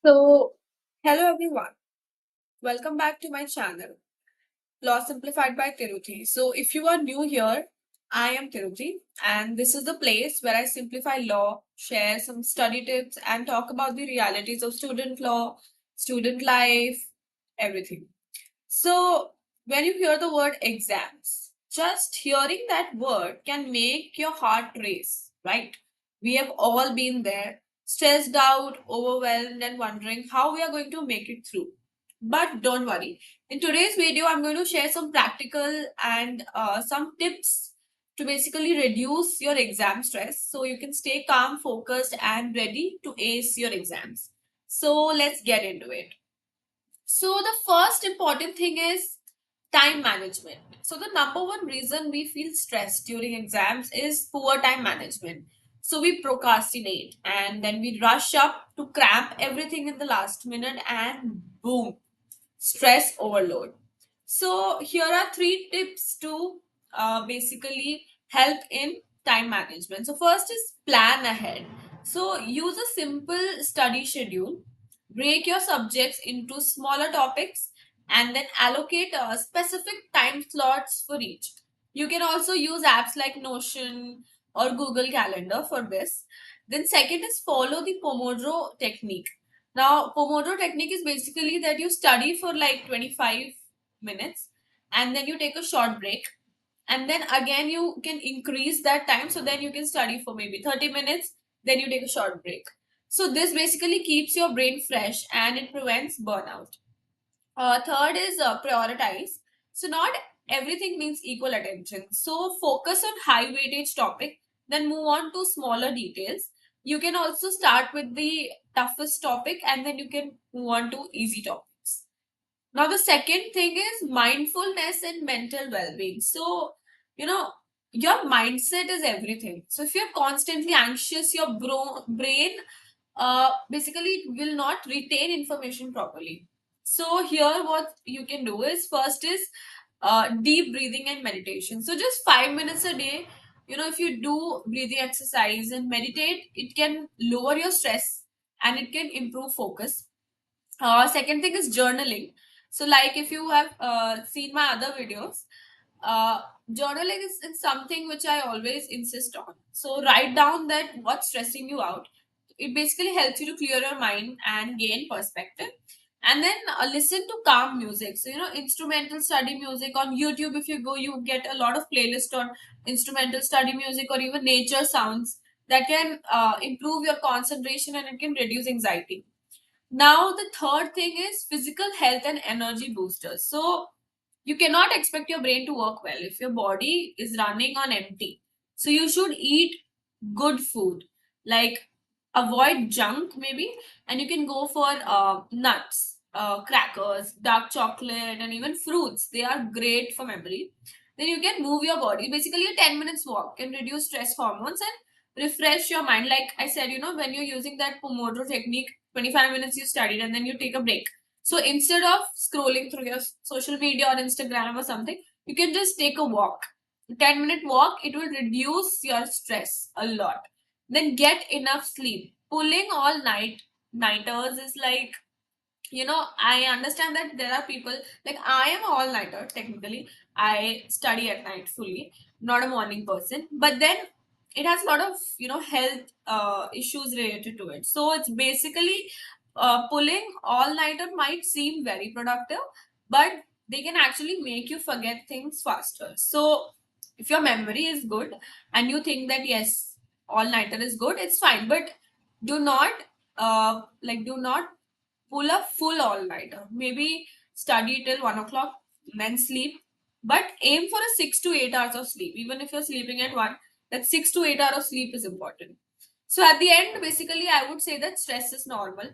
So, hello everyone. Welcome back to my channel, Law Simplified by Tiruthi. So, if you are new here, I am Tiruthi, and this is the place where I simplify law, share some study tips, and talk about the realities of student law, student life, everything. So, when you hear the word exams, just hearing that word can make your heart race, right? We have all been there, stressed out, overwhelmed, and wondering how we are going to make it through. But don't worry. In today's video, I'm going to share some practical and some tips to basically reduce your exam stress so you can stay calm, focused, and ready to ace your exams. So, let's get into it. So, the first important thing is time management. So, the number one reason we feel stressed during exams is poor time management. So, we procrastinate and then we rush up to cramp everything in the last minute, and boom, stress overload. So, here are three tips to basically help in time management. So, first is plan ahead. So, use a simple study schedule, break your subjects into smaller topics, and then allocate specific time slots for each. You can also use apps like Notion or Google Calendar for this. Then, second is follow the Pomodoro technique. Now, Pomodoro technique is basically that you study for like 25 minutes and then you take a short break, and then again you can increase that time, so then you can study for maybe 30 minutes, then you take a short break. So this basically keeps your brain fresh and it prevents burnout. Third is prioritize. So not everything means equal attention. So focus on high weightage topic, then move on to smaller details. You can also start with the toughest topic and then you can move on to easy topics. Now the second thing is mindfulness and mental well-being. So your mindset is everything. So if you're constantly anxious, your brain basically will not retain information properly. So here what you can do is first is deep breathing and meditation. So just 5 minutes a day, if you do breathing exercise and meditate, it can lower your stress and it can improve focus. Second thing is journaling. So like if you have seen my other videos, uh, journaling is something which I always insist on. So write down that what's stressing you out. It basically helps you to clear your mind and gain perspective. And then listen to calm music. So instrumental study music on YouTube. If you go, you get a lot of playlists on instrumental study music or even nature sounds that can improve your concentration and it can reduce anxiety. Now, the third thing is physical health and energy boosters. So, you cannot expect your brain to work well if your body is running on empty. So, you should eat good food, like avoid junk maybe, and you can go for nuts, crackers, dark chocolate, and even fruits. They are great for memory. Then you can move your body. Basically, a 10 minutes walk can reduce stress hormones and refresh your mind. Like I said, when you're using that Pomodoro technique, 25 minutes you studied and then you take a break. So instead of scrolling through your social media or Instagram or something, you can just take a walk. 10-minute walk, it will reduce your stress a lot. Then get enough sleep. Pulling all nighters is like, I understand that there are people, like I am all nighter technically. I study at night fully, not a morning person. But then it has a lot of health issues related to it. So it's basically pulling all nighter might seem very productive, but they can actually make you forget things faster. So if your memory is good and you think that yes, all nighter is good, it's fine. But do not do not pull a full all nighter. Maybe study till 1 o'clock, then sleep. But aim for a 6 to 8 hours of sleep. Even if you're sleeping at 1, that 6 to 8 hours of sleep is important. So at the end, basically, I would say that stress is normal.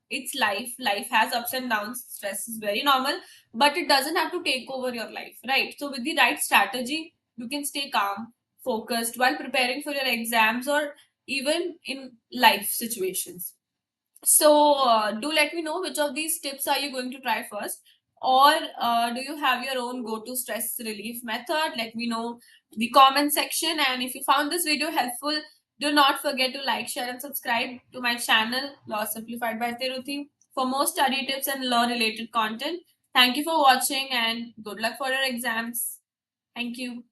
It's life. Life has ups and downs. Stress is very normal, but it doesn't have to take over your life, right? So with the right strategy, you can stay calm, focused while preparing for your exams or even in life situations. So, do let me know which of these tips are you going to try first, or do you have your own go-to stress relief method? Let me know in the comment section. And if you found this video helpful, Do not forget to like, share, and subscribe to my channel, Law Simplified by Tiruthi, for more study tips and law related content. Thank you for watching and good luck for your exams. Thank you.